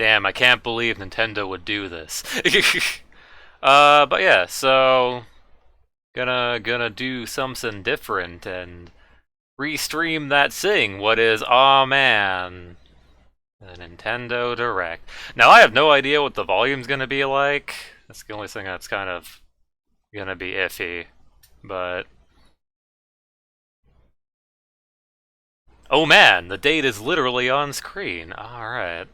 Damn, I can't believe Nintendo would do this. But yeah, so gonna do something different and restream that thing. What is? Aw man, the Nintendo Direct. Now I have no idea what the volume's gonna be like. That's the only thing that's kind of gonna be iffy. But oh man, the date is literally on screen. All right.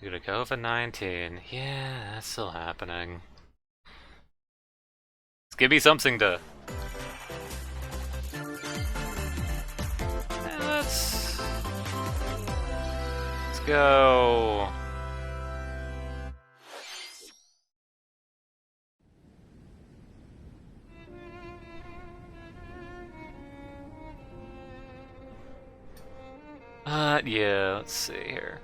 Due to COVID-19. Yeah, that's still happening. Let's give me something to... let's go... yeah, let's see here.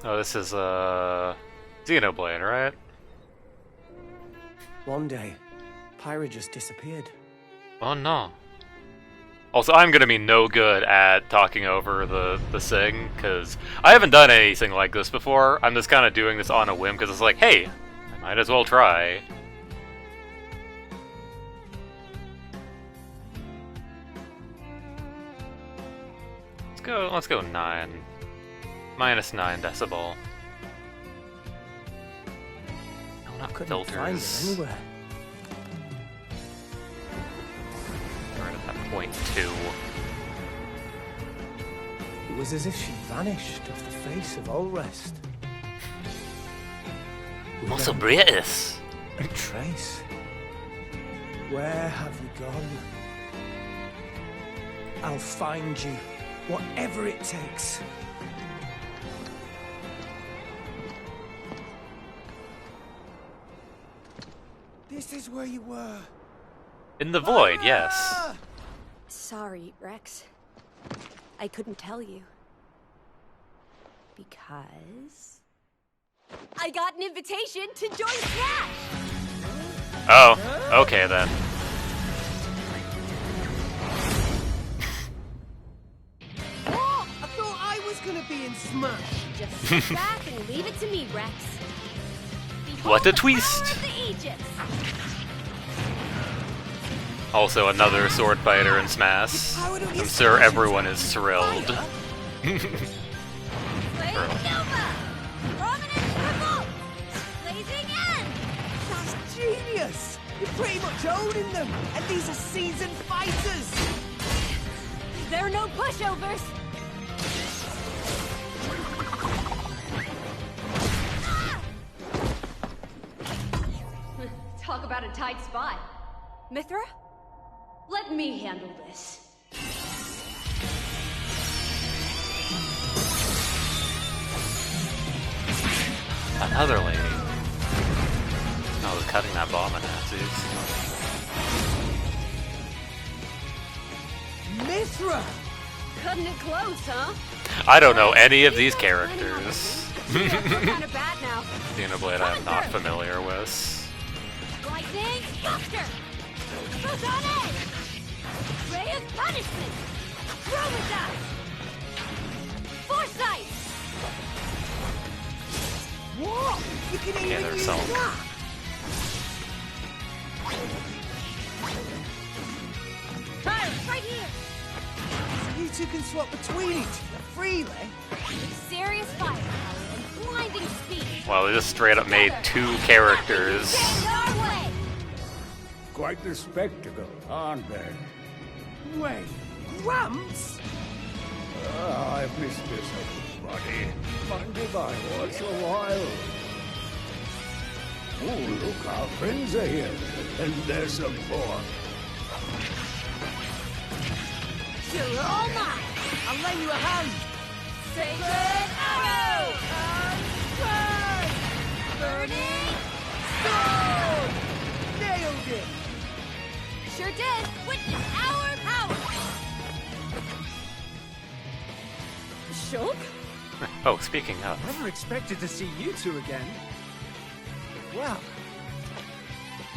Oh, this is, Xenoblade, right? One day, Pyra just disappeared. Oh no. Also, I'm gonna be no good at talking over the thing, because I haven't done anything like this before. I'm just kind of doing this on a whim, because it's like, hey, I might as well try. Let's go 9. -9 decibel. No, not Couldn't find filters. her anywhere. Right at that .2. It was as if she vanished off the face of all rest. Also Without British. a trace. Where have you gone? I'll find you, whatever it takes. This is where you were. In the void, yes. Sorry, Rex. I couldn't tell you. Because... I got an invitation to join Smash! Oh, okay then. What? I thought I was gonna be in Smash. Just sit back and leave it to me, Rex. What a Behold the twist! power of the Aegis. Also another sword fighter in Smash. I'm sure everyone is thrilled. Blade Nova! Prominence revolt! Blazing End! That's genius! You're pretty much owning them, and these are seasoned fighters! There are no pushovers! Ah! Talk about a tight spot. Mithra? Let me handle this. Another lady. Oh, cutting that bomb in half, Mithra! Cutting it close, huh? I don't know any of these characters. We're kind of bad now. Xenoblade I am not familiar with. Lightning Buster! Photon Edge! Ray of Punishment! Chromatus! Foresight! What? You can Yeah, even there's use some. that? Right here! You two can swap between each other freely. With serious firepower and blinding speed. Well, they just straight up made 2 characters. Stand our way! Quite the spectacle, aren't they? Wait, Gramps? I've missed this, buddy. Mind if I watch a while? Oh, look, our friends are here. And there's some more. You're all mine! I'll lend you a hand. Sacred Arrow! Burning Sword! Nailed it! Sure did! Witness our power! Shulk? Oh, speaking of. Never expected to see you two again. Well,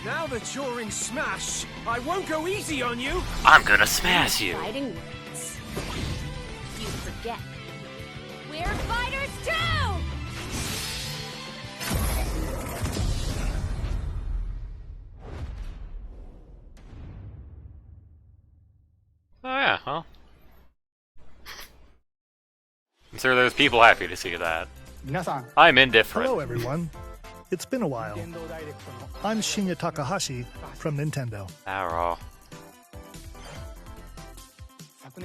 now that you're in Smash, I won't go easy on you. I'm gonna smash you! Fighting words. You forget. We're fighters too! Oh yeah, well. I'm sure there's people happy to see that. I'm indifferent. Hello, everyone. It's been a while. I'm Shinya Takahashi from Nintendo. Arrow.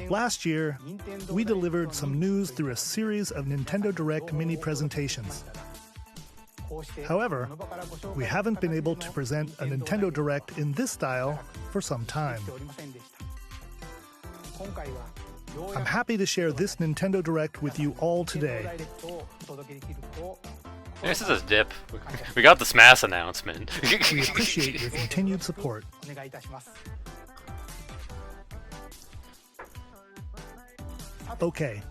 Last year, we delivered some news through a series of Nintendo Direct mini presentations. However, we haven't been able to present a Nintendo Direct in this style for some time. I'm happy to share this Nintendo Direct with you all today. This is a dip. We got the Smash announcement. We appreciate your continued support. Okay,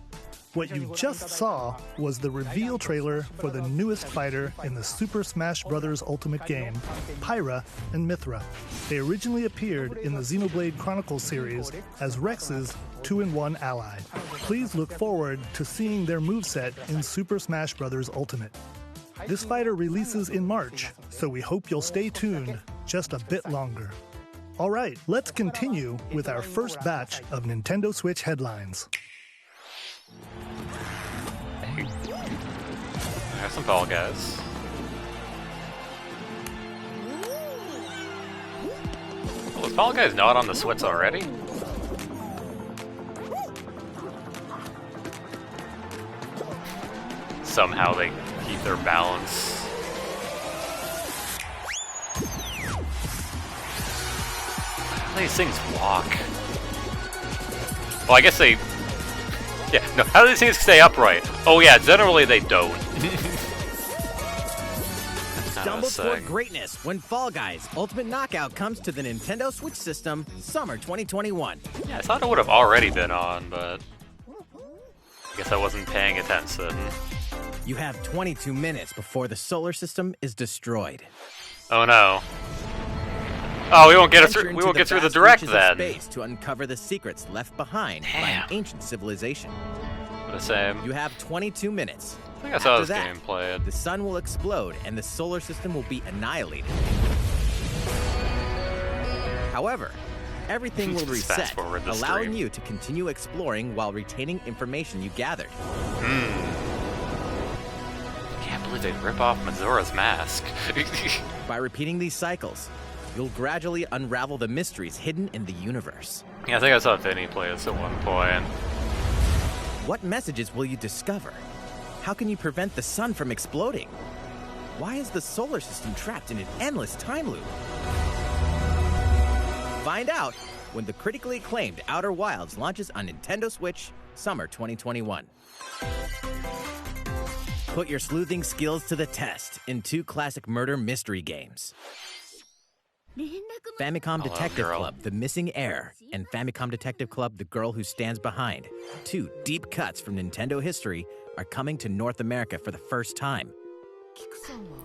what you just saw was the reveal trailer for the newest fighter in the Super Smash Bros. Ultimate game, Pyra and Mythra. They originally appeared in the Xenoblade Chronicles series as Rex's 2-in-1 ally. Please look forward to seeing their moveset in Super Smash Bros. Ultimate. This fighter releases in March, so we hope you'll stay tuned just a bit longer. Alright, let's continue with our first batch of Nintendo Switch headlines. I have some Fall Guys. Was Fall Guys not on the Switch already? Somehow they keep their balance. How do these things walk? Well, I guess they... Yeah, no, how do these things stay upright? Oh yeah, generally they don't. Stumble toward greatness when Fall Guys Ultimate Knockout comes to the Nintendo Switch system summer 2021. Yeah, I thought it would have already been on, but... I guess I wasn't paying attention. You have 22 minutes before the solar system is destroyed. Oh no. Oh, we won't get Venture through. We into won't the get through the vast direct reaches of then. Space to uncover the secrets left behind by an ancient civilization. The same. You have 22 minutes. I think I saw After this that, game played. The sun will explode and the solar system will be annihilated. However, everything will Just reset, fast-forward the allowing stream. you to continue exploring while retaining information you gathered. Can't believe they rip off Majora's Mask. By repeating these cycles, you'll gradually unravel the mysteries hidden in the universe. Yeah, I think I saw Vinny play this at one point. What messages will you discover? How can you prevent the sun from exploding? Why is the solar system trapped in an endless time loop? Find out when the critically acclaimed Outer Wilds launches on Nintendo Switch summer 2021. Put your sleuthing skills to the test in two classic murder mystery games. Famicom Hello, Detective girl. Club, The Missing Heir, and Famicom Detective Club, The Girl Who Stands Behind. Two deep cuts from Nintendo history are coming to North America for the first time.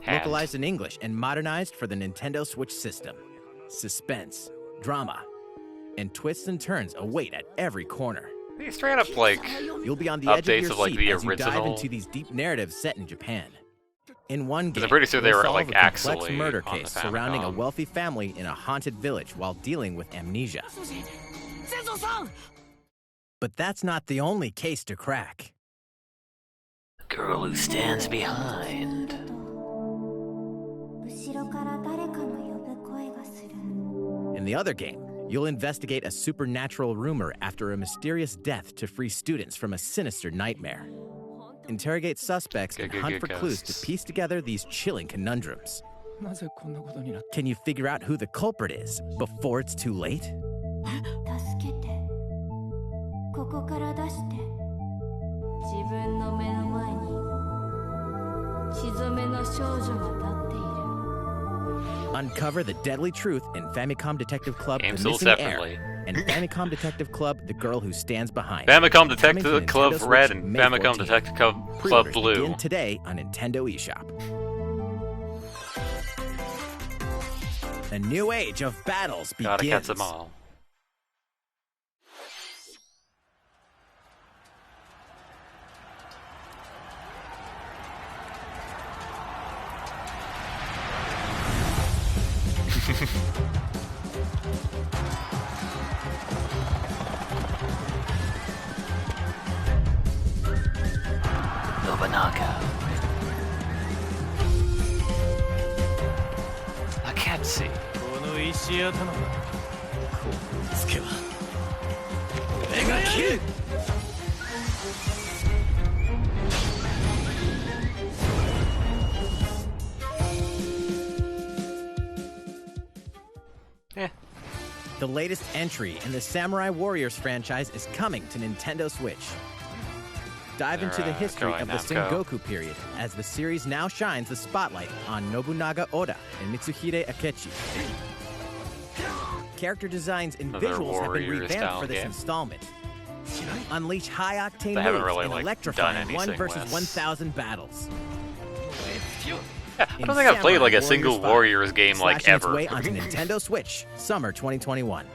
Hand. Localized in English and modernized for the Nintendo Switch system. Suspense, drama, and twists and turns await at every corner. These straight up like You'll be on the edge of updates your of like seat the as you dive original. into these deep narratives set in Japan. In one game, Because I'm pretty sure they you'll were, solve like, a complex actually murder on the case surrounding a Famicom. wealthy family in a haunted village while dealing with amnesia. But that's not the only case to crack. Girl who stands behind. In the other game, you'll investigate a supernatural rumor after a mysterious death to free students from a sinister nightmare. Interrogate suspects and hunt for clues to piece together these chilling conundrums. Can you figure out who the culprit is before it's too late? Uncover the deadly truth in Famicom Detective Club, Game The sold Missing separately. Heir, and Famicom Detective Club, The Girl Who Stands Behind. Famicom Coming to Detective Club Nintendo Red Switch and May Famicom 14th. Detective Club Pre-orders Blue. begin today on Nintendo eShop. A new age of battles Gotta catch begins. them all. Nobunaga. Akatsuki. この石頭だ。こうつけば俺が切る。The latest entry in the Samurai Warriors franchise is coming to Nintendo Switch. Dive into the history of the Sengoku period as the series now shines the spotlight on Nobunaga Oda and Mitsuhide Akechi. Character designs and visuals have been revamped for this installment. Unleash high-octane They haven't moves really, and like, electrifying done 1 anything versus with- 1,000 battles. I don't think I've played like a single Warriors game like Slashing its ever. way onto Nintendo Switch, summer 2021.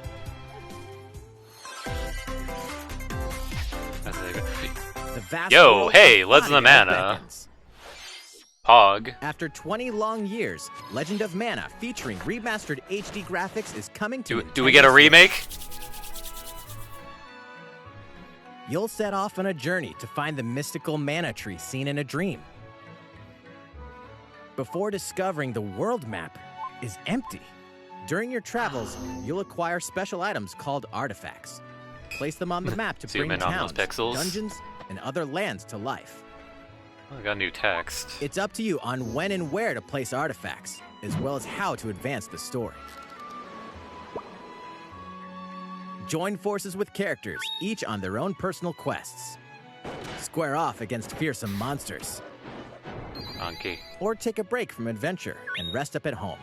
The vast Yo, world hey, of Legend of Audio Mana. beckons. Pog. After 20 long years, Legend of Mana featuring remastered HD graphics is coming to Do we get a Nintendo Switch. remake? You'll set off on a journey to find the mystical mana tree seen in a dream. Before discovering the world map is empty. During your travels, you'll acquire special items called artifacts. Place them on the map to Zoom bring in on those towns, pixels. dungeons, and other lands to life. I got new text. It's up to you on when and where to place artifacts, as well as how to advance the story. Join forces with characters, each on their own personal quests. Square off against fearsome monsters. Monkey. Or take a break from adventure and rest up at home.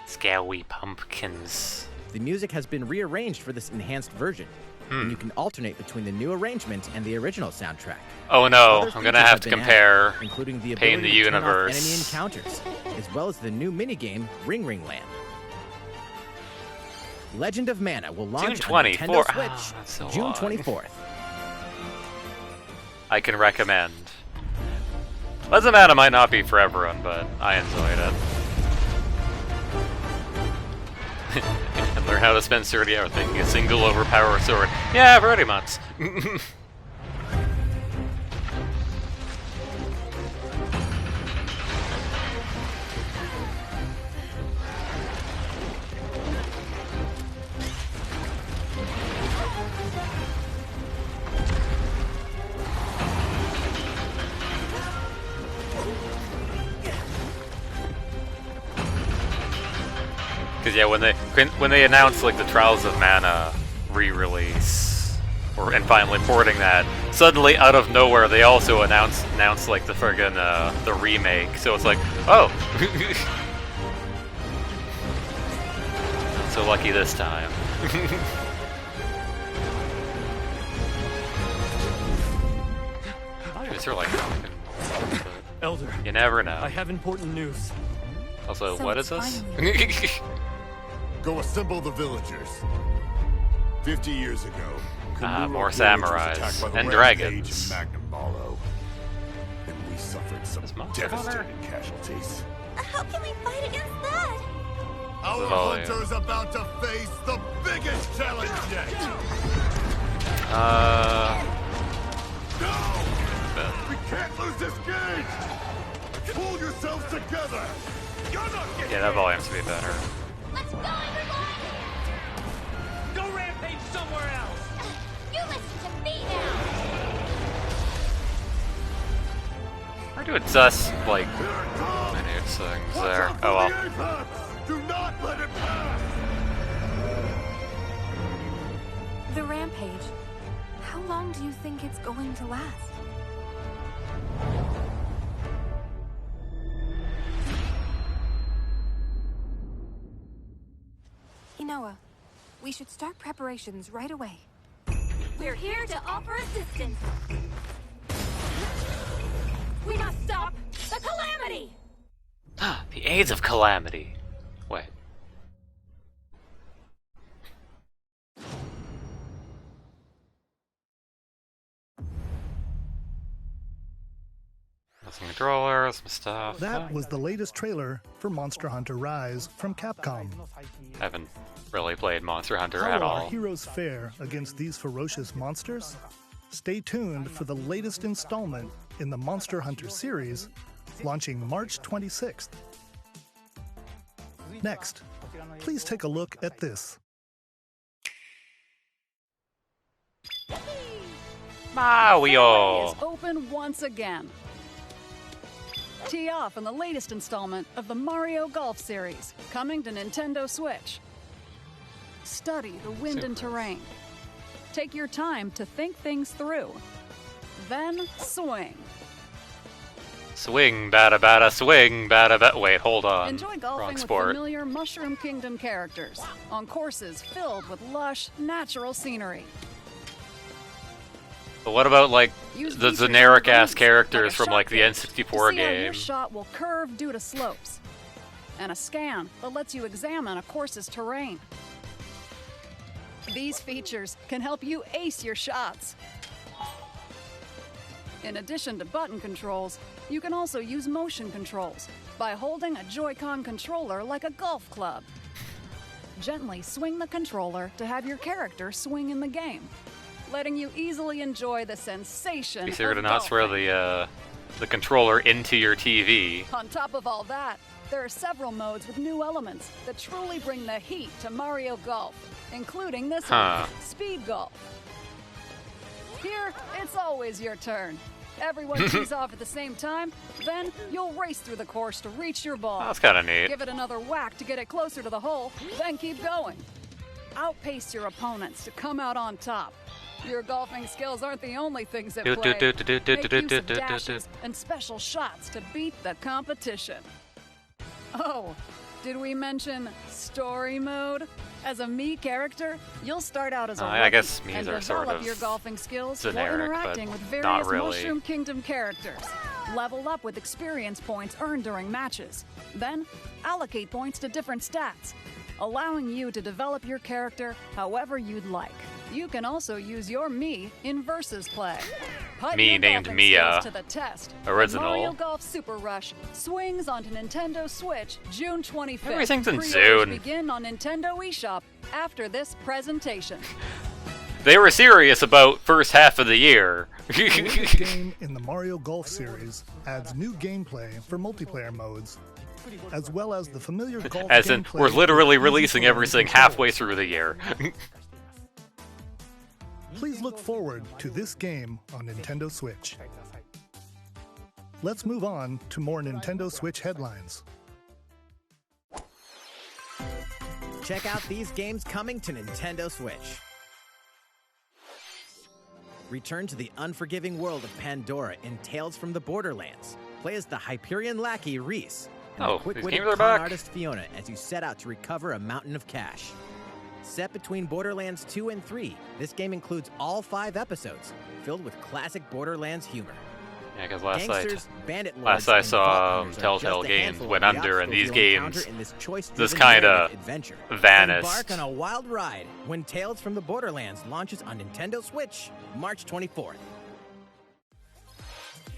Scowy pumpkins. The music has been rearranged for this enhanced version, and you can alternate between the new arrangement and the original soundtrack. Oh no, Other I'm gonna features have to been compare added, including the Pain ability the to turn off Universe. enemy encounters, as well as the new minigame Ring Ring Land. Legend of Mana will launch June on 24th. Nintendo Switch Ah, that's so June long. 24th. I can recommend. Legend of Mana might not be for everyone, but I enjoyed it. And learn how to spend sturdy out thinking a single overpowered sword. Yeah, pretty much. Because yeah, when they announced like the Trials of Mana re-release, and finally porting that, suddenly out of nowhere they also announced like the friggin' the remake. So it's like, oh, so lucky this time. These are like, Elder, you never know. I have important news. Also, So what it's is this? Go assemble the villagers. 50 years ago, Ah, Kamuro more village was samurais attacked by the and rampage dragons. of Magnum Ballo. And we suffered some Is Monster Hunter? devastating casualties. How can we fight against that? Our volume. hunter is about to face the biggest challenge yet. No! We can't lose this game! Pull yourselves together! You're not getting Yeah, that volume should be better. Let's go, everyone! Go rampage somewhere else! You listen to me now! Or do it sus, like, minute things there. Oh well. Do not let it pass! The rampage. How long do you think it's going to last? Inoa, we should start preparations right away. We're here to offer assistance. We must stop the calamity! The Aids of Calamity. Wait. Some controllers, some stuff. That was the latest trailer for Monster Hunter Rise from Capcom. Haven't really played Monster Hunter How at will all. our heroes fare against these ferocious monsters? Stay tuned for the latest installment in the Monster Hunter series, launching March 26th. Next, please take a look at this. Mario! Is open once again. Tee off in the latest installment of the Mario Golf series, coming to Nintendo Switch. Study the wind and terrain. Take your time to think things through. Then swing. Swing, bada bada, swing, bada bada. Wait, hold on. Enjoy golfing Wrong with sport. familiar Mushroom Kingdom characters on courses filled with lush, natural scenery. But what about, like, Use the features generic ass like a characters from, shot like, the gauge N64 to see how game? your shot will curve due to slopes. And a scan that lets you examine a course's terrain. These features can help you ace your shots. In addition to button controls, you can also use motion controls by holding a Joy-Con controller like a golf club. Gently swing the controller to have your character swing in the game, letting you easily enjoy the sensation Be sure of to not throw golfing. the controller into your TV. On top of all that, there are several modes with new elements that truly bring the heat to Mario Golf, including this one, Speed Golf. Here, it's always your turn. Everyone tees off at the same time, then you'll race through the course to reach your ball. That's kind of neat. Give it another whack to get it closer to the hole, then keep going. Outpace your opponents to come out on top. Your golfing skills aren't the only things at play. Make use of dashes and special shots to beat the competition. Oh, did we mention story mode? As a Mii character, you'll start out as a rookie I guess Miis and are sort develop of your golfing skills generic, while interacting but with various not really. Mushroom Kingdom characters. Level up with experience points earned during matches. Then, allocate points to different stats, allowing you to develop your character however you'd like. You can also use your Mii in versus play. Put Mii your named golfing Mia. skills to the test. Original. Mario Golf Super Rush swings onto Nintendo Switch June 25th. Everything's in Pre-orders June. begin on Nintendo eShop after this presentation. They were serious about first half of the year. The latest game in the Mario Golf series adds new gameplay for multiplayer modes, as well as the familiar golf As in, gameplay we're literally with easy releasing to learn everything controls. halfway through the year. Please look forward to this game on Nintendo Switch. Let's move on to more Nintendo Switch headlines. Check out these games coming to Nintendo Switch. Return to the unforgiving world of Pandora in Tales from the Borderlands. Play as the Hyperion lackey Reese and Oh, the these quick-witted games are con back. artist Fiona as you set out to recover a mountain of cash. Set between Borderlands 2 and 3, this game includes all 5 episodes, filled with classic Borderlands humor. Yeah, because Gangsters, bandit last lords, I and saw, vault hunters are Telltale just a Games handful went of the under, and these obstacles you'll encounter games in this choice-driven just kinda narrative adventure. vanished. Embark on a wild ride when Tales from the Borderlands launches on Nintendo Switch March 24th.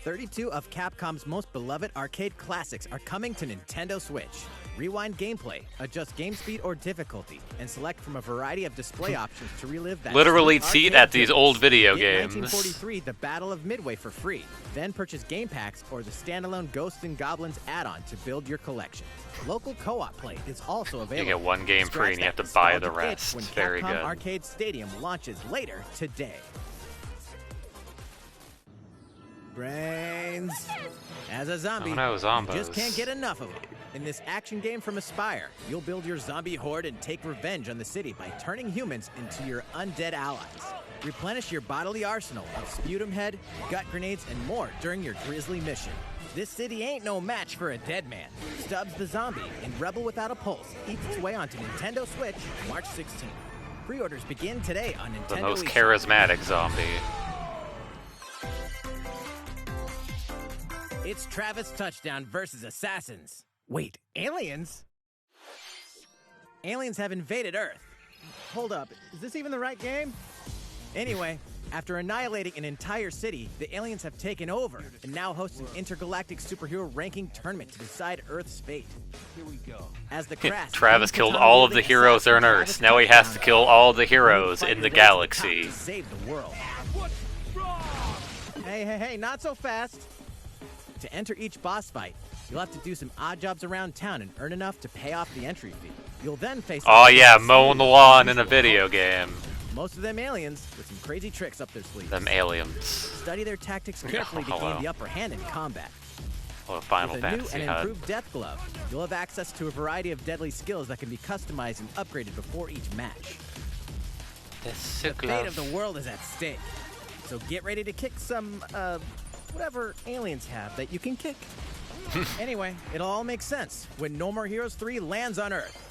32 of Capcom's most beloved arcade classics are coming to Nintendo Switch. Rewind gameplay, adjust game speed or difficulty, and select from a variety of display options to relive that. Literally sweet cheat arcade at these goodness. old video Get games. 1943, The Battle of Midway for free. Then purchase game packs or the standalone Ghosts and Goblins add-on to build your collection. Local co-op play is also available. You get one game free Scratch and you have that to buy the nostalgic itch rest. When Very Capcom good. Arcade Stadium launches later today. Brains. As a zombie, Oh no, you zombos. just can't get enough of them. In this action game from Aspyr, you'll build your zombie horde and take revenge on the city by turning humans into your undead allies. Replenish your bodily arsenal of sputum head, gut grenades, and more during your grisly mission. This city ain't no match for a dead man. Stubbs the Zombie in Rebel Without a Pulse eats its way onto Nintendo Switch March 16th. Pre-orders begin today on Nintendo The most eShop. charismatic zombie. It's Travis Touchdown versus Assassins. Wait, aliens? Aliens have invaded Earth. Hold up, is this even the right game? Anyway, After annihilating an entire city, the aliens have taken over and now host an intergalactic superhero ranking tournament to decide Earth's fate. Here we go. As the crash, Travis killed all of the heroes on Earth. Now he has to kill all the heroes in the galaxy. To save the world. Hey, not so fast. To enter each boss fight, you'll have to do some odd jobs around town and earn enough to pay off the entry fee. You'll then face... Oh yeah, mowing the lawn in a video game. Most of them aliens with some crazy tricks up their sleeves. Them aliens. Study their tactics carefully to gain the upper hand in combat. Oh, Final With a Fantasy new and HUD. improved Death Glove, you'll have access to a variety of deadly skills that can be customized and upgraded before each match. The fate of the world is at stake. So get ready to kick some, whatever aliens have that you can kick. Anyway, it'll all make sense when No More Heroes 3 lands on Earth.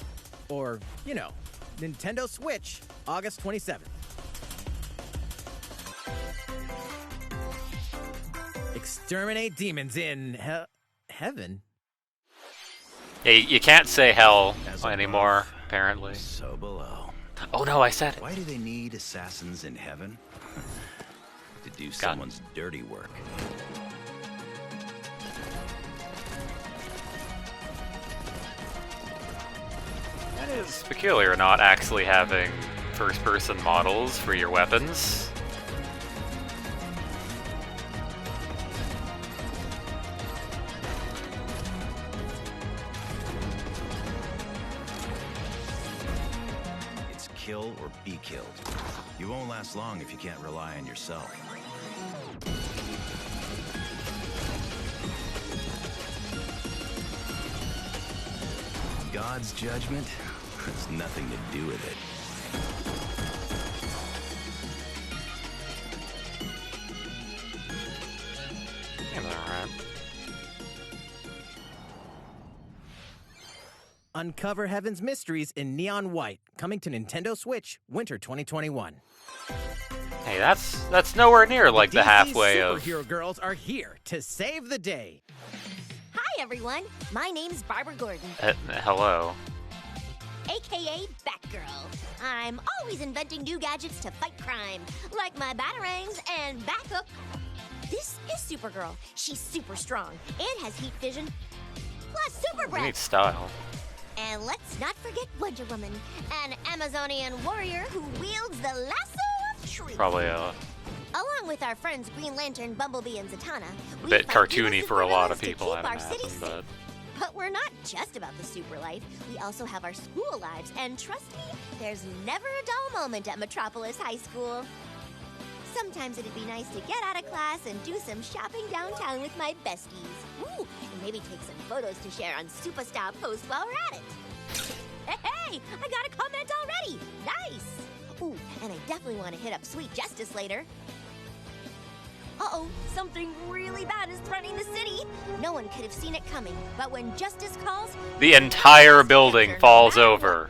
Or, you know, Nintendo Switch, August 27th. Exterminate demons in heaven? Hey, you can't say hell anymore, apparently. So below. Oh no, I said it. Why do they need assassins in heaven? To do someone's dirty work. That is peculiar, not actually having first-person models for your weapons. It's kill or be killed. You won't last long if you can't rely on yourself. God's judgment has nothing to do with it. Uncover Heaven's mysteries in neon white, coming to Nintendo Switch, winter 2021. Hey, that's nowhere near like the halfway of. Superhero girls are here to save the day. Hi, everyone. My name's Barbara Gordon, Hello. aka Batgirl. I'm always inventing new gadgets to fight crime, like my batarangs and Bathook. This is Supergirl. She's super strong and has heat vision, plus super breath. Neat style. And let's not forget Wonder Woman, an Amazonian warrior who wields the lasso of truth. Probably Along with our friends Green Lantern, Bumblebee, and Zatanna, a bit cartoony for a lot of people, I'd imagine, but... But we're not just about the super life. We also have our school lives, and trust me, there's never a dull moment at Metropolis High School. Sometimes it'd be nice to get out of class and do some shopping downtown with my besties. Ooh, and maybe take some photos to share on Superstar Post while we're at it. Hey, I got a comment already. Nice. Ooh, and I definitely want to hit up Sweet Justice later. Uh-oh, something really bad is threatening the city. No one could have seen it coming, but when Justice calls... The entire building falls over.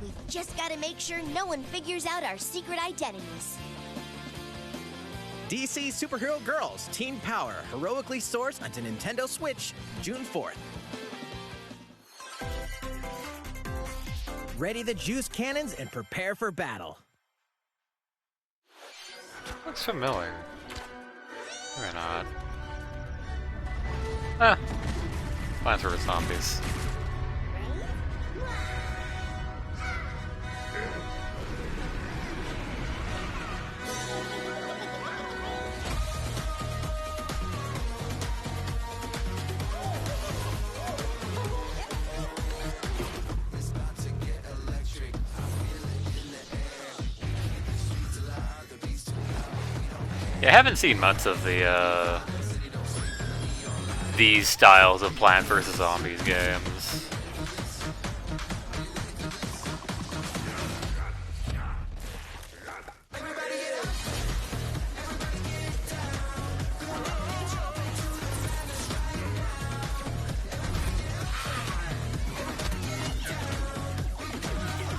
We've just got to make sure no one figures out our secret identities. DC Superhero Girls Teen Power heroically soars onto Nintendo Switch June 4th. Ready the juice cannons and prepare for battle. Looks familiar. Maybe not. Ah. Plants vs. Zombies. Yeah, I haven't seen much of the these styles of Plant vs. Zombies games.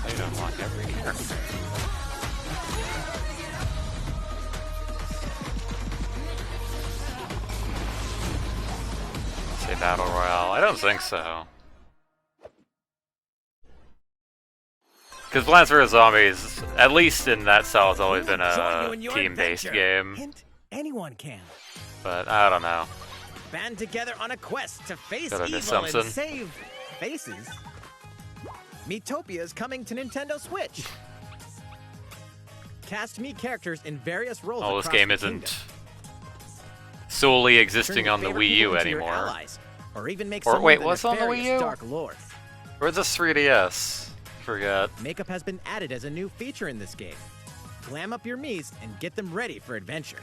They don't unlock every character. Battle Royale? I don't think so. Because Plants vs. Zombies, at least in that style, has always been a team-based game. Hint, anyone can. But I don't know. Band together on a quest to face Gotta miss evil and something. save faces. Miitopia is coming to Nintendo Switch. Cast Mii characters in various roles. Oh, this across game the isn't kingdom. solely Turn existing your on the favorite Wii U people into your anymore. allies, or even make Or some wait, of the what's on the Wii nefarious U? Dark Lord. Or is this 3DS? Forget. Makeup has been added as a new feature in this game. Glam up your Miis and get them ready for adventure.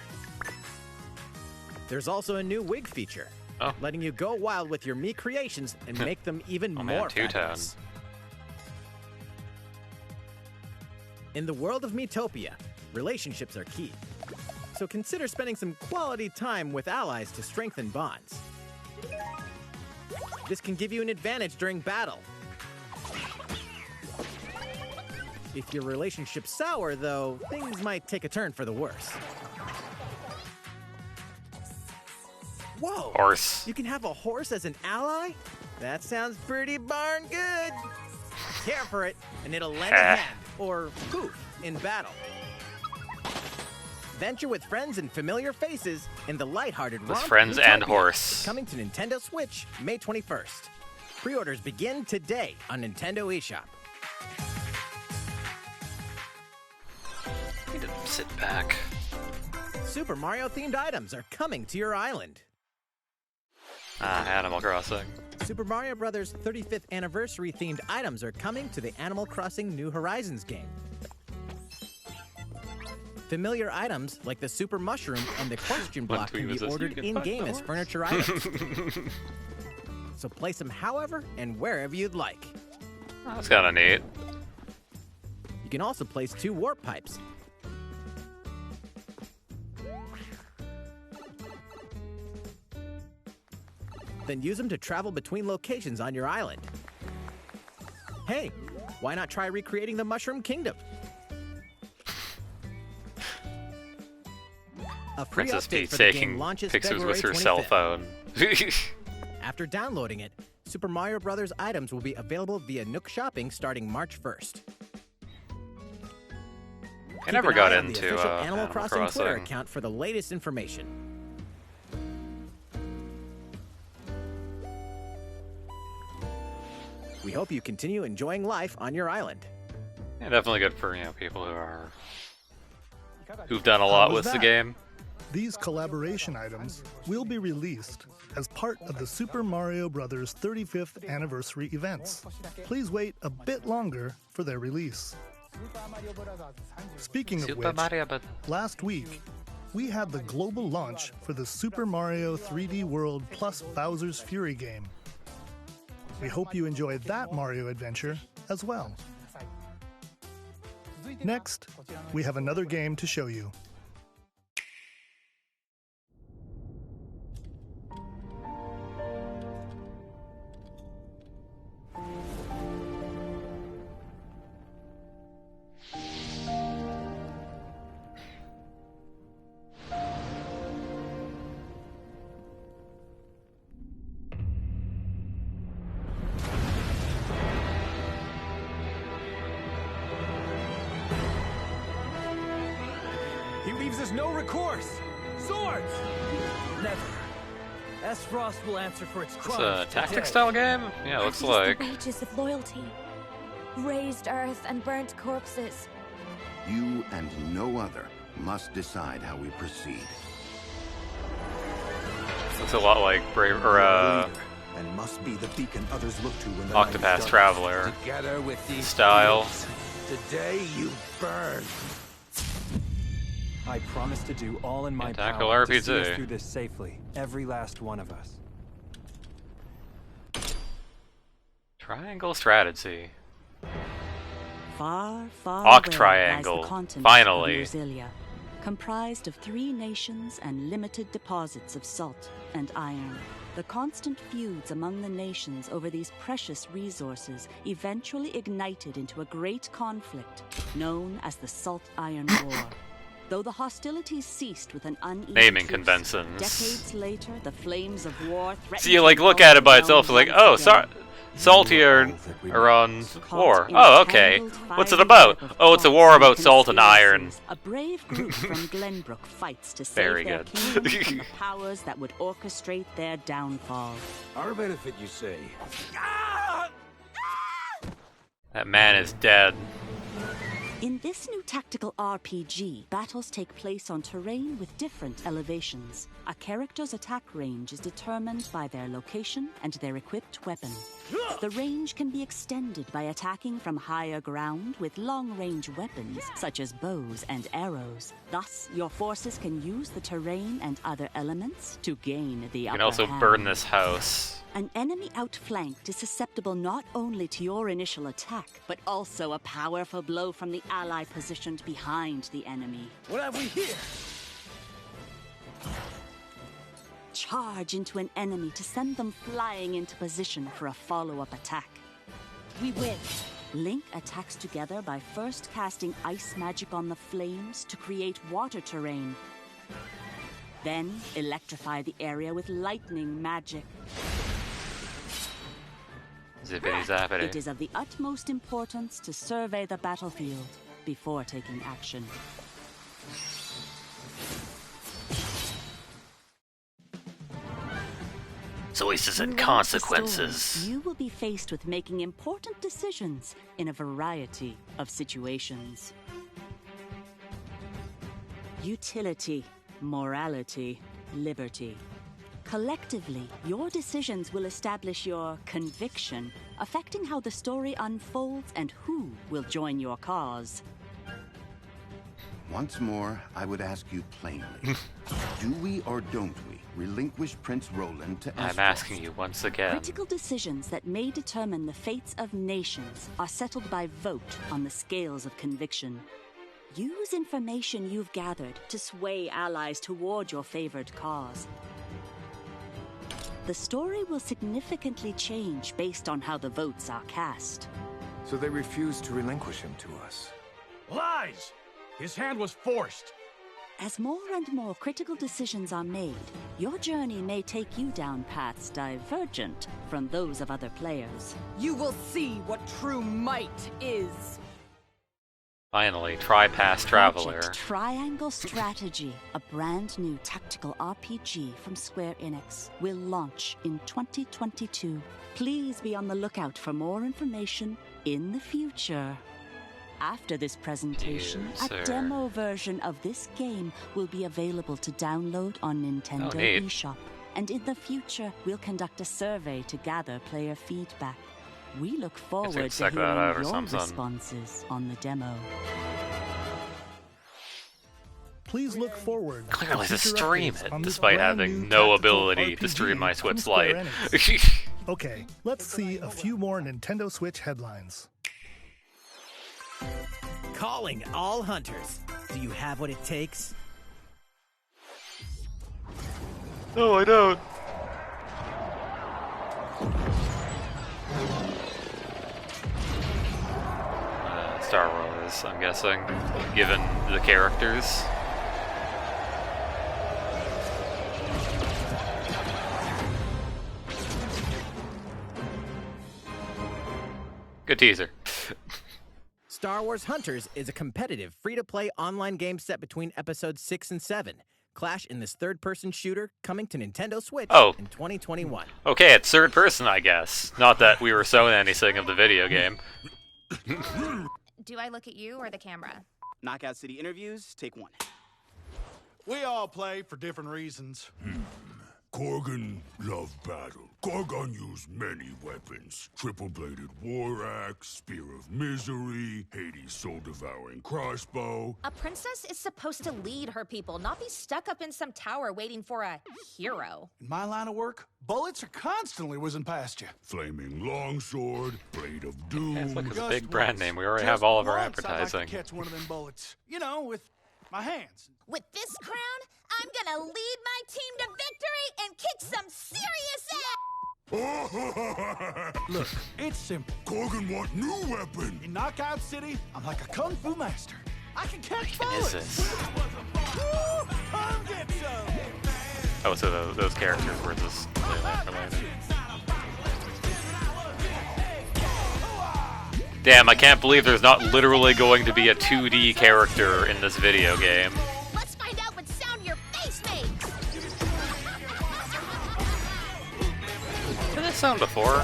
There's also a new wig feature, letting you go wild with your Mii creations and make them even more fabulous. In the world of Miitopia, relationships are key. So consider spending some quality time with allies to strengthen bonds. This can give you an advantage during battle. If your relationship's sour, though, things might take a turn for the worse. Whoa! Horse. You can have a horse as an ally? That sounds pretty darn good. Care for it, and it'll lend a hand, or poof, in battle. Venture with friends and familiar faces in the lighthearted With romp friends and Miitopia, horse. coming to Nintendo Switch May 21st. Pre-orders begin today on Nintendo eShop. Need to sit back. Super Mario-themed items are coming to your island. Animal Crossing. Super Mario Bros. 35th anniversary-themed items are coming to the Animal Crossing New Horizons game. Familiar items like the Super Mushroom and the Question Block can be ordered in-game as furniture items. So place them however and wherever you'd like. That's kind of neat. You can also place 2 warp pipes. Then use them to travel between locations on your island. Hey, why not try recreating the Mushroom Kingdom? A free Princess update Peach for the game taking launches pictures February with her 25th. cell phone. After downloading it, Super Mario Bros. Items will be available via Nook Shopping starting March 1st. I never Keep an got eye on the into official Animal Animal Crossing Twitter Crossing. account for the latest information. We hope you continue enjoying life on your island. Yeah, definitely good for people who've done a lot with the game. These collaboration items will be released as part of the Super Mario Bros. 35th anniversary events. Please wait a bit longer for their release. Speaking of which, last week, we had the global launch for the Super Mario 3D World plus Bowser's Fury game. We hope you enjoyed that Mario adventure as well. Next, we have another game to show you. He leaves us no recourse. Swords! Never. S. Frost will answer for its It's crimes. a tactic style game? Yeah, it looks like. The wages of loyalty. Raised earth and burnt corpses. You and no other must decide how we proceed. Looks a lot like And must be the beacon others look to when the Octopath Traveler Together with these style. thieves, today you burn. I promise to do all in my Tactical power to RPG. see us through this safely, every last one of us. Triangle strategy. Far, far Oct away Triangle. lies the continent Finally. of Roselia, comprised of 3 nations and limited deposits of salt and iron. The constant feuds among the nations over these precious resources eventually ignited into a great conflict known as the Salt Iron War. Though the hostilities ceased with an uneasy Naming truce, conventions. decades later, the flames of war threatened So you like to look engulf at it by the itself, realm like, once oh, again. sorry. Salty are on war. Oh, okay. What's it about? Oh, it's a war about salt and iron. A brave group from Glenbrook fights to Very save their good. kingdom from the powers that would orchestrate their downfall. Our benefit, you say? That man is dead. In this new tactical RPG, battles take place on terrain with different elevations. A character's attack range is determined by their location and their equipped weapon. The range can be extended by attacking from higher ground with long-range weapons, such as bows and arrows. Thus, your forces can use the terrain and other elements to gain the You upper can also hand. burn this house. An enemy outflanked is susceptible not only to your initial attack, but also a powerful blow from the ally positioned behind the enemy. What have we here? Charge into an enemy to send them flying into position for a follow-up attack. We win. Link attacks together by first casting ice magic on the flames to create water terrain. Then electrify the area with lightning magic. Zippity zappity. It is of the utmost importance to survey the battlefield before taking action. Choices and Throughout the consequences. story, you will be faced with making important decisions in a variety of situations. Utility, morality, liberty. Collectively, your decisions will establish your conviction, affecting how the story unfolds and who will join your cause. Once more, I would ask you plainly. Do we or don't we relinquish Prince Roland to I'm Estos? asking you once again. Critical decisions that may determine the fates of nations are settled by vote on the scales of conviction. Use information you've gathered to sway allies toward your favored cause. The story will significantly change based on how the votes are cast. So they refused to relinquish him to us. Lies! His hand was forced. As more and more critical decisions are made, your journey may take you down paths divergent from those of other players. You will see what true might is. Finally, Tri-Pass Traveler. Project Triangle Strategy, a brand new tactical RPG from Square Enix, will launch in 2022. Please be on the lookout for more information in the future. After this presentation, Dear a sir. demo version of this game will be available to download on Nintendo neat. eShop. And in the future, we'll conduct a survey to gather player feedback. We look forward to check that out hearing or your something. responses on the demo. Please look forward. Clearly to future stream updates it, on this despite brand having new no tactical ability to RPG stream my from Switch Square Lite. Enix. Okay, let's see a few more Nintendo Switch headlines. Calling all hunters. Do you have what it takes? No, I don't. Star Wars, I'm guessing, given the characters. Good teaser. Star Wars Hunters is a competitive, free-to-play online game set between episodes 6 and 7. Clash in this third-person shooter coming to Nintendo Switch in 2021. Okay, it's third person, I guess. Not that we were shown anything of the video game. Do I look at you or the camera? Knockout City interviews, take one. We all play for different reasons. Korgan loved battle. Gorgon used many weapons. Triple-bladed war axe, spear of misery, Hades' soul-devouring crossbow. A princess is supposed to lead her people, not be stuck up in some tower waiting for a hero. In my line of work, bullets are constantly whizzing past you. Flaming longsword, blade of doom. Yeah, look, it's a Just big brand once. name. We already Just have all of our once I'd advertising. like to catch one of them bullets. You know, with my hands. With this crown, I'm gonna lead my team to victory and kick some serious ass! Look, it's simple. Korgan want new weapon. In Knockout City, I'm like a kung fu master. I can catch What bullets. is this? Woo! Come get some. Oh, so those characters were just related. Damn, I can't believe there's not literally going to be a 2D character in this video game. Let's find out what sound your face makes. Did that sound before?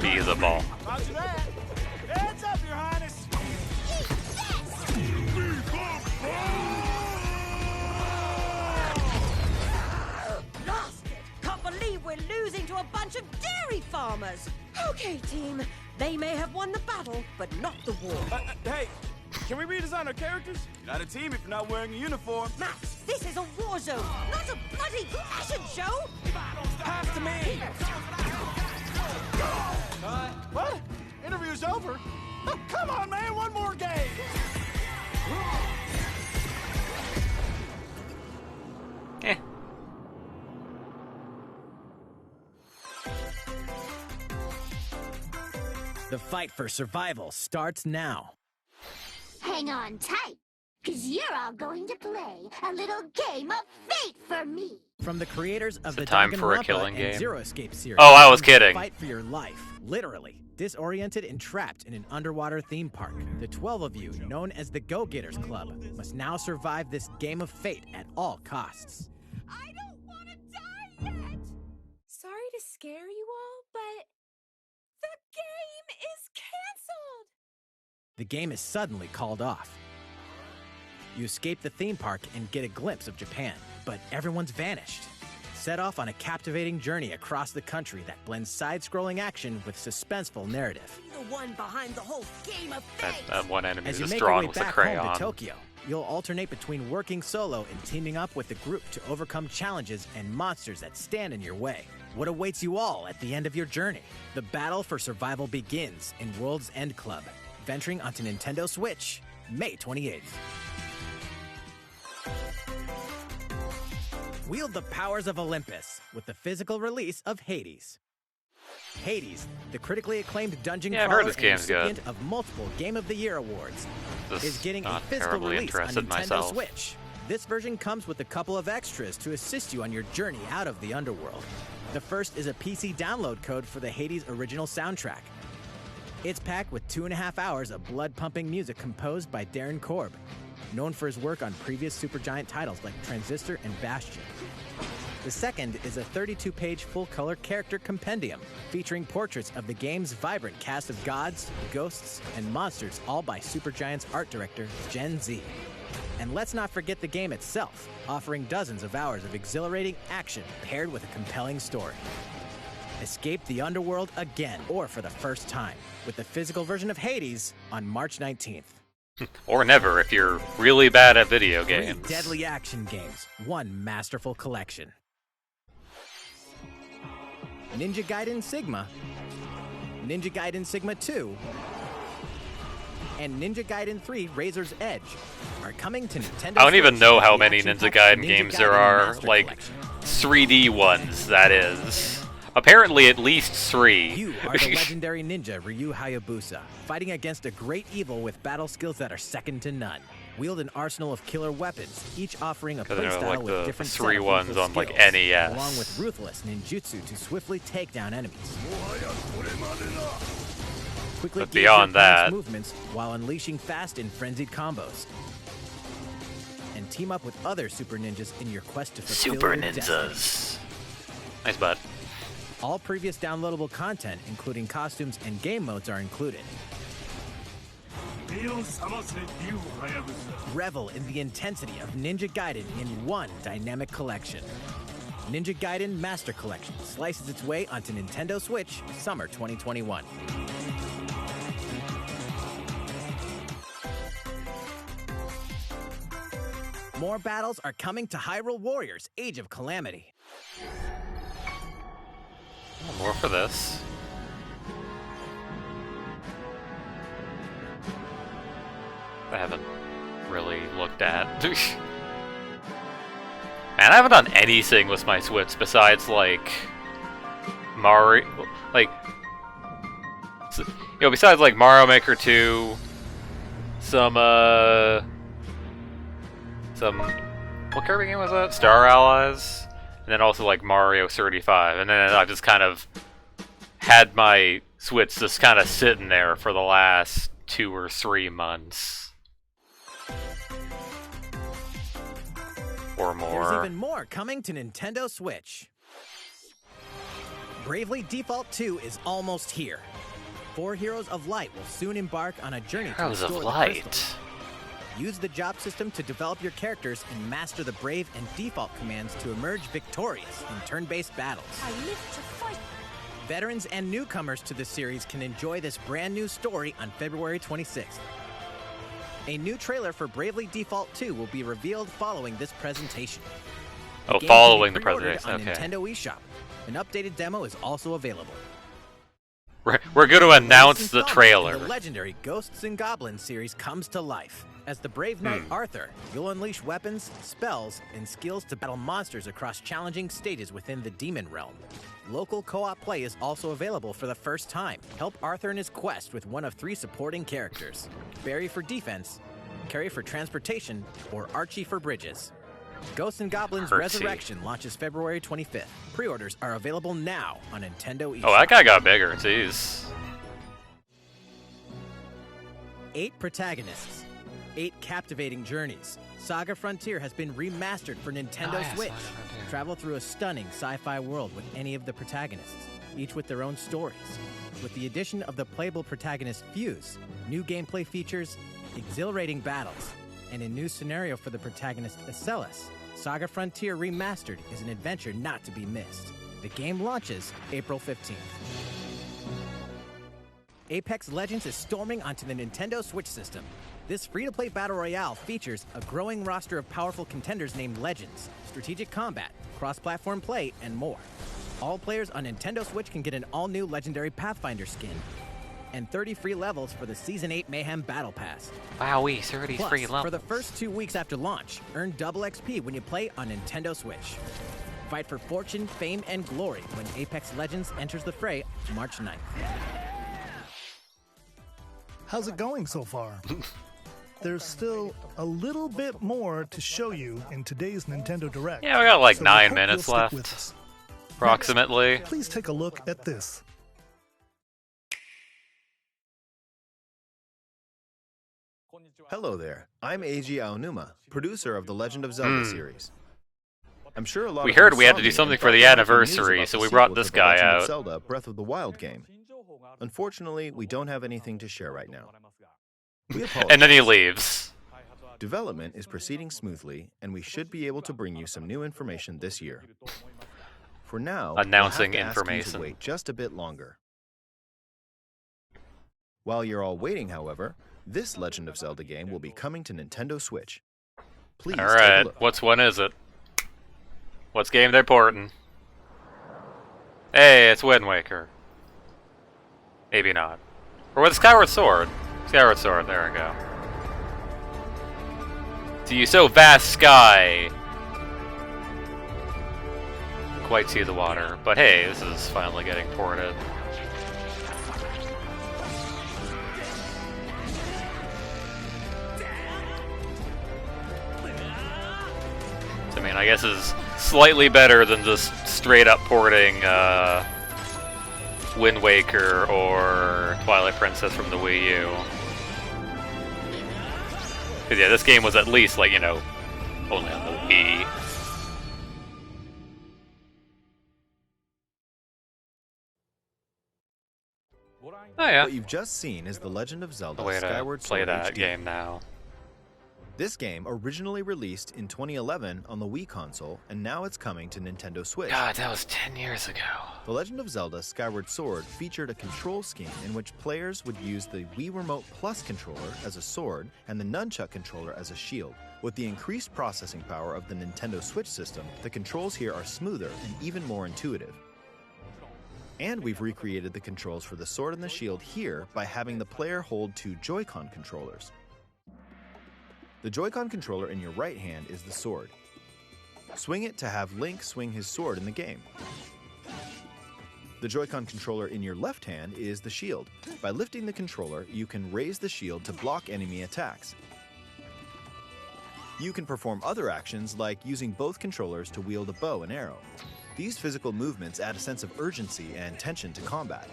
Be the ball. Roger that. Heads up, Your Highness. Lost it! Can't believe we're losing to a bunch of dairy farmers. Okay, team. They may have won the battle, but not the war. Hey, can we redesign our characters? You're not a team if you're not wearing a uniform. Max, this is a war zone, not a bloody fashion show. Pass to me. What? Interview's over? Oh, come on, man, one more game. Eh. The fight for survival starts now. Hang on tight, because you're all going to play a little game of fate for me. From the creators of the time for a Danganronpa killing and game? Zero Escape series. Oh, I was comes the kidding. Fight for your life, literally. Disoriented and trapped in an underwater theme park, the 12 of you, known as the Go-Getters Club, must now survive this game of fate at all costs. I don't want to die yet! Sorry to scare you all, but the game is canceled! The game is suddenly called off. You escape the theme park and get a glimpse of Japan, but everyone's vanished. Set off on a captivating journey across the country that blends side-scrolling action with suspenseful narrative. The one behind the whole game of fate. That one enemy As you was make your drawn way with a back home crayon. to Tokyo, you'll alternate between working solo and teaming up with the group to overcome challenges and monsters that stand in your way. What awaits you all at the end of your journey? The battle for survival begins in World's End Club, venturing onto Nintendo Switch, May 28th. Wield the powers of Olympus with the physical release of Hades. Hades, the critically acclaimed dungeon Yeah, I've crawler heard this and game's good. recipient of multiple Game of the Year awards, Just is getting a not physical terribly release on interested Nintendo myself. Switch. This version comes with a couple of extras to assist you on your journey out of the underworld. The first is a PC download code for the Hades original soundtrack. It's packed with 2.5 hours of blood-pumping music composed by Darren Korb, known for his work on previous Supergiant titles like Transistor and Bastion. The second is a 32-page full-color character compendium featuring portraits of the game's vibrant cast of gods, ghosts, and monsters, all by Supergiant's art director, Gen Z. And let's not forget the game itself, offering dozens of hours of exhilarating action paired with a compelling story. Escape the underworld again, or for the first time, with the physical version of Hades on March 19th. Or never if you're really bad at video games. 3 deadly action games, 1 masterful collection. Ninja Gaiden Sigma, Ninja Gaiden Sigma 2, and Ninja Gaiden 3 Razor's Edge are coming to Nintendo I don't even Switch know with how the many action-packed Ninja Gaiden Ninja games Gaiden there are, Master like Collection. 3D ones, that is. Apparently at least 3. You are the legendary ninja Ryu Hayabusa, fighting against a great evil with battle skills that are second to none. Wield an arsenal of killer weapons, each offering a 'Cause they're playstyle like with the different 3 set of ones lethal on, like, skills, NES. along with ruthless ninjutsu to swiftly take down enemies. Quickly But gauge beyond your opponent's that- movements while unleashing fast and frenzied combos. And team up with other super ninjas in your quest to fulfill Super your destiny. Ninjas. Nice butt. All previous downloadable content, including costumes and game modes, are included. Revel in the intensity of Ninja Gaiden in one dynamic collection. Ninja Gaiden Master Collection slices its way onto Nintendo Switch summer 2021. More battles are coming to Hyrule Warriors Age of Calamity. More for this. I haven't really looked at. Man, I haven't done anything with my Switch besides, like, Mario, like, you know, besides, like, Mario Maker 2, some, what Kirby game was that? Star Allies? and then also like Mario 35, and then I've just kind of had my Switch just kind of sitting there for the last 2 or 3 months. Or more. There's even more coming to Nintendo Switch. Bravely Default 2 is almost here. 4 Heroes of Light will soon embark on a journey to Heroes of restore the Light. crystal. Use the job system to develop your characters and master the Brave and Default commands to emerge victorious in turn-based battles. I live to fight. Veterans and newcomers to the series can enjoy this brand new story on February 26th. A new trailer for Bravely Default 2 will be revealed following this presentation. Oh, game following can be the pre-ordered presentation, on okay. Nintendo eShop. An updated demo is also available. We're going to announce the trailer. The legendary Ghosts and Goblins series comes to life. As the brave knight Arthur, you'll unleash weapons, spells, and skills to battle monsters across challenging stages within the Demon Realm. Local co-op play is also available for the first time. Help Arthur in his quest with one of 3 supporting characters: Barry for defense, Carrie for transportation, or Archie for bridges. Ghosts and Goblins Archie. Resurrection launches February 25th. Pre-orders are available now on Nintendo eShop. Oh, that guy got bigger, jeez. 8 protagonists, 8 captivating journeys. Saga Frontier has been remastered for Nintendo Switch. Travel through a stunning sci-fi world with any of the protagonists, each with their own stories. With the addition of the playable protagonist Fuse, new gameplay features, exhilarating battles, and a new scenario for the protagonist Acellus, Saga Frontier Remastered is an adventure not to be missed. The game launches April 15th. Apex Legends is storming onto the Nintendo Switch system. This free-to-play battle royale features a growing roster of powerful contenders named Legends, strategic combat, cross-platform play, and more. All players on Nintendo Switch can get an all-new Legendary Pathfinder skin, and 30 free levels for the Season 8 Mayhem Battle Pass. Wowee, 30 Plus, free levels. for the first 2 weeks after launch, earn double XP when you play on Nintendo Switch. Fight for fortune, fame, and glory when Apex Legends enters the fray March 9th. How's it going so far? There's still a little bit more to show you in today's Nintendo Direct. Yeah, we got like so 9 hope minutes you'll stick with left. us. Approximately. Please take a look at this. Hello there, I'm Eiji Aonuma, producer of the Legend of Zelda series. I'm sure a lot We of you heard we had saw to do me something and for thought the you had some news anniversary, about so the we brought sequel this to The guy Legend of out. Zelda Breath of the Wild game. Unfortunately, we don't have anything to share right now. We apologize. And then he leaves. Development is proceeding smoothly, and we should be able to bring you some new information this year. For now, Announcing we'll have to ask you information. to wait just a bit longer. While you're all waiting, however, this Legend of Zelda game will be coming to Nintendo Switch. Please take a Alright, look. what's one is it? What's game they're porting? Hey, it's Wind Waker. Maybe not. Or what's Skyward Sword? Skyward Sword, there we go. To you so vast sky. Quite see the water. But hey, this is finally getting ported. I mean, I guess is slightly better than just straight up porting Wind Waker or Twilight Princess from the Wii U. Because yeah, this game was at least like, you know, only on the Wii. Oh yeah. What you've just seen is The Legend of Zelda The way to Skyward play Sword that HD. game now. This game originally released in 2011 on the Wii console, and now it's coming to Nintendo Switch. God, that was 10 years ago. The Legend of Zelda Skyward Sword featured a control scheme in which players would use the Wii Remote Plus controller as a sword and the Nunchuck controller as a shield. With the increased processing power of the Nintendo Switch system, the controls here are smoother and even more intuitive. And we've recreated the controls for the sword and the shield here by having the player hold 2 Joy-Con controllers. The Joy-Con controller in your right hand is the sword. Swing it to have Link swing his sword in the game. The Joy-Con controller in your left hand is the shield. By lifting the controller, you can raise the shield to block enemy attacks. You can perform other actions like using both controllers to wield a bow and arrow. These physical movements add a sense of urgency and tension to combat.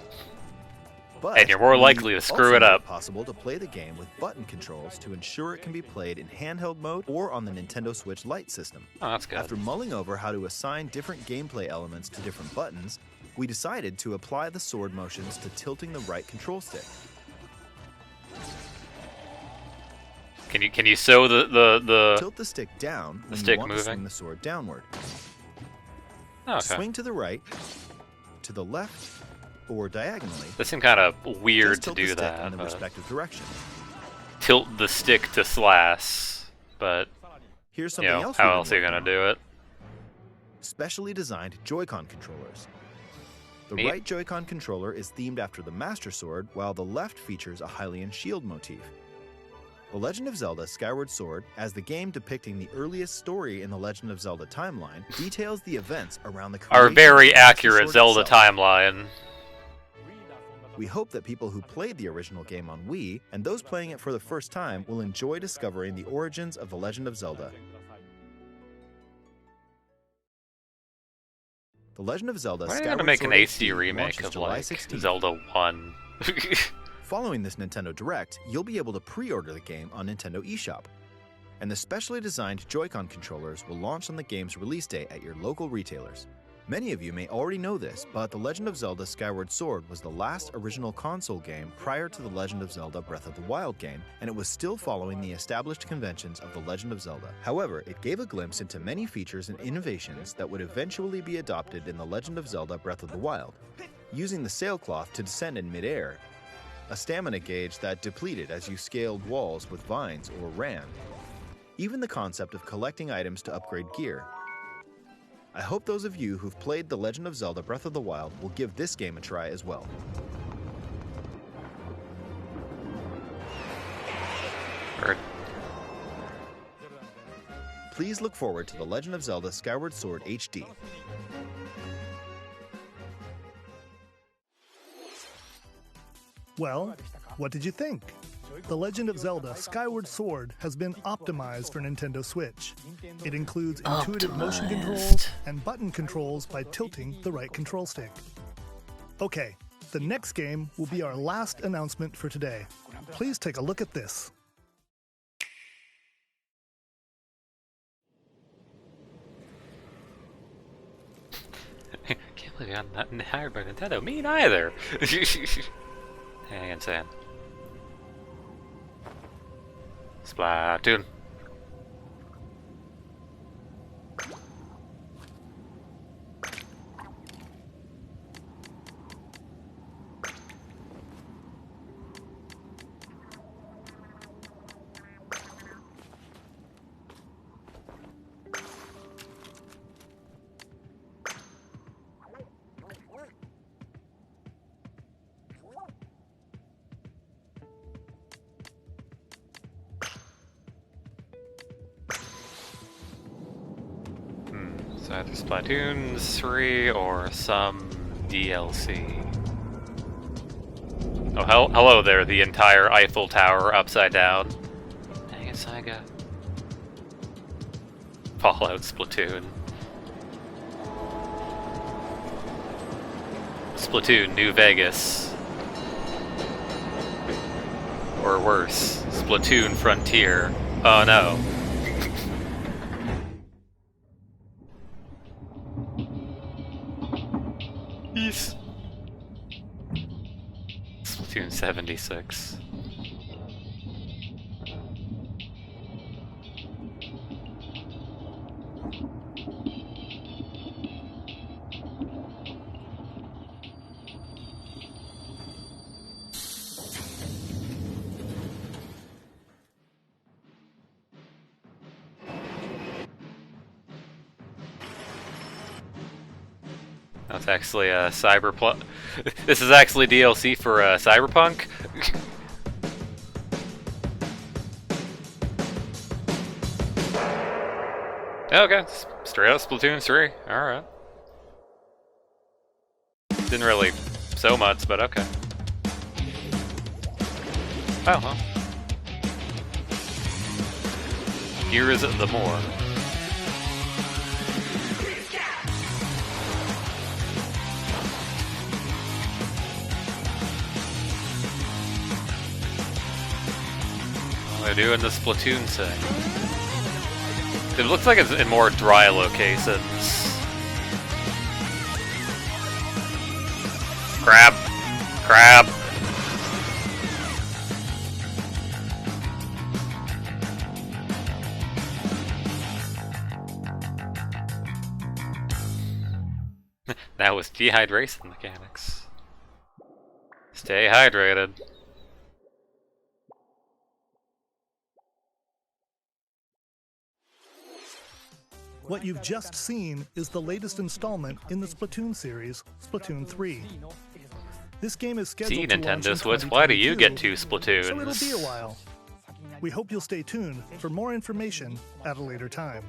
But and you're more likely to screw it up. It's possible to play the game with button controls to ensure it can be played in handheld mode or on the Nintendo Switch Lite system. Oh, that's good. After mulling over how to assign different gameplay elements to different buttons, we decided to apply the sword motions to tilting the right control stick. Can you sew the tilt the stick down when stick you want moving? to swing the sword downward. Oh, okay. Swing to the right, to the left, or diagonally. This seems kind of weird Just to tilt the do stick that. in the respective direction. Tilt the stick to slash, but Here's you something know, else how we've else are you been gonna working do on. it? Specially designed Joy-Con controllers. The Neat. right Joy-Con controller is themed after the Master Sword, while the left features a Hylian shield motif. The Legend of Zelda Skyward Sword, as the game depicting the earliest story in the Legend of Zelda timeline, details the events around the Our creation very of the Master accurate Sword Zelda itself. timeline. We hope that people who played the original game on Wii, and those playing it for the first time, will enjoy discovering the origins of The Legend of Zelda. The Legend of Zelda Why are they Skyward gonna make Sword an HD HD remake launches of July like 16th. Zelda 1? Following this Nintendo Direct, you'll be able to pre-order the game on Nintendo eShop. And the specially designed Joy-Con controllers will launch on the game's release date at your local retailers. Many of you may already know this, but The Legend of Zelda Skyward Sword was the last original console game prior to The Legend of Zelda Breath of the Wild game, and it was still following the established conventions of The Legend of Zelda. However, it gave a glimpse into many features and innovations that would eventually be adopted in The Legend of Zelda Breath of the Wild. Using the sailcloth to descend in midair, a stamina gauge that depleted as you scaled walls with vines or ran. Even the concept of collecting items to upgrade gear. I hope those of you who've played The Legend of Zelda Breath of the Wild will give this game a try as well. Please look forward to The Legend of Zelda Skyward Sword HD. Well, what did you think? The Legend of Zelda Skyward Sword has been optimized for Nintendo Switch. It includes intuitive motion controls and button controls by tilting the right control stick. Okay, the next game will be our last announcement for today. Please take a look at this. Can't believe you got hired by Nintendo. Me neither. Dang, insane. Splatoon. So either Splatoon 3 or some DLC. Oh, hello there, the entire Eiffel Tower upside down. Dang it, Saiga. Fallout Splatoon. Splatoon New Vegas. Or worse, Splatoon Frontier. Oh no. Yes. Splatoon 76. That's actually a Cyberpunk. This is actually DLC for Cyberpunk. Okay, straight up Splatoon 3. Alright. Didn't really so much, but okay. Oh, huh. here's the more. They're doing the Splatoon thing. It looks like it's in more dry locations. Crab! Crab! That was dehydration mechanics. Stay hydrated. What you've just seen is the latest installment in the Splatoon series, Splatoon 3. This game is scheduled See, to launch Nintendo in Switch, why do you 2022, get 2 Splatoons? so it'll be a while. We hope you'll stay tuned for more information at a later time.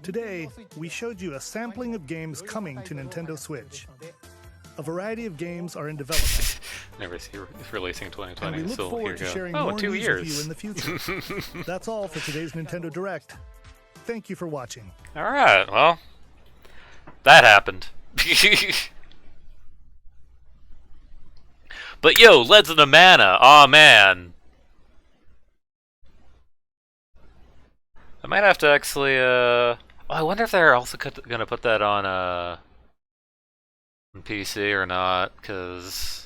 Today, we showed you a sampling of games coming to Nintendo Switch. A variety of games are in development. Never see releasing And 2020, we look so here forward you to go. sharing Oh, more 2 news years. with you in the future. That's all for today's Nintendo Direct. Thank you for watching. Alright, well, that happened. But yo, Legend of Mana, aw man. I might have to actually, oh, I wonder if they're also gonna put that on PC or not, cause...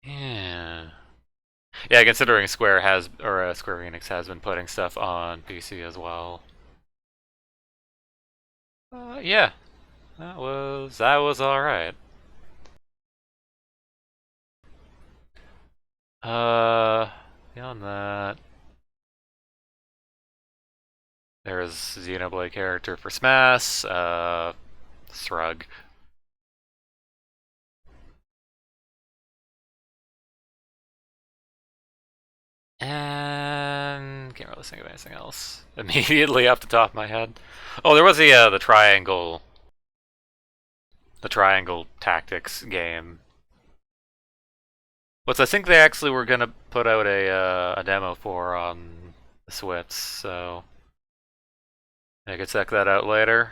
Yeah, considering Square Enix has been putting stuff on PC as well. Yeah, that was all right. Beyond that, there's Xenoblade character for Smash. Shrug. And can't really think of anything else immediately off the top of my head. Oh, there was the triangle tactics game. Which I think they actually were gonna put out a demo for on the Switch, so I could check that out later.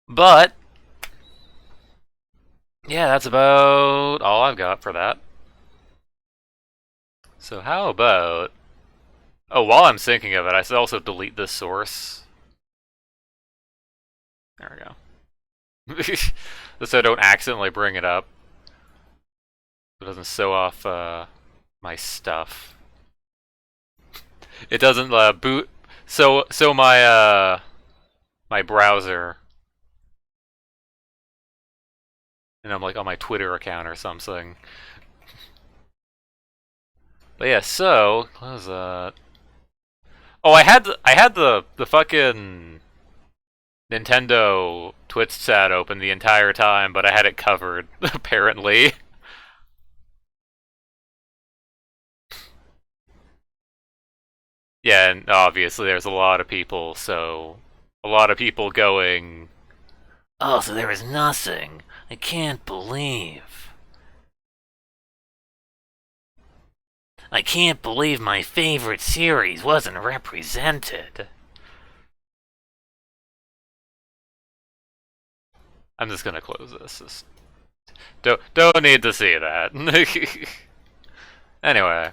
But yeah, that's about all I've got for that. So how about... Oh, while I'm thinking of it, I should also delete this source. There we go. So I don't accidentally bring it up. It doesn't show off my stuff. It doesn't boot... So my my browser... And I'm like on my Twitter account or something. But yeah, so what was that? Oh, I had the fucking Nintendo Twitch chat open the entire time, but I had it covered apparently. Yeah, and obviously there's a lot of people, so a lot of people going, "Oh, so there was nothing. I can't believe. I can't believe my favorite series wasn't represented." I'm just gonna close this. Don't need to see that. Anyway.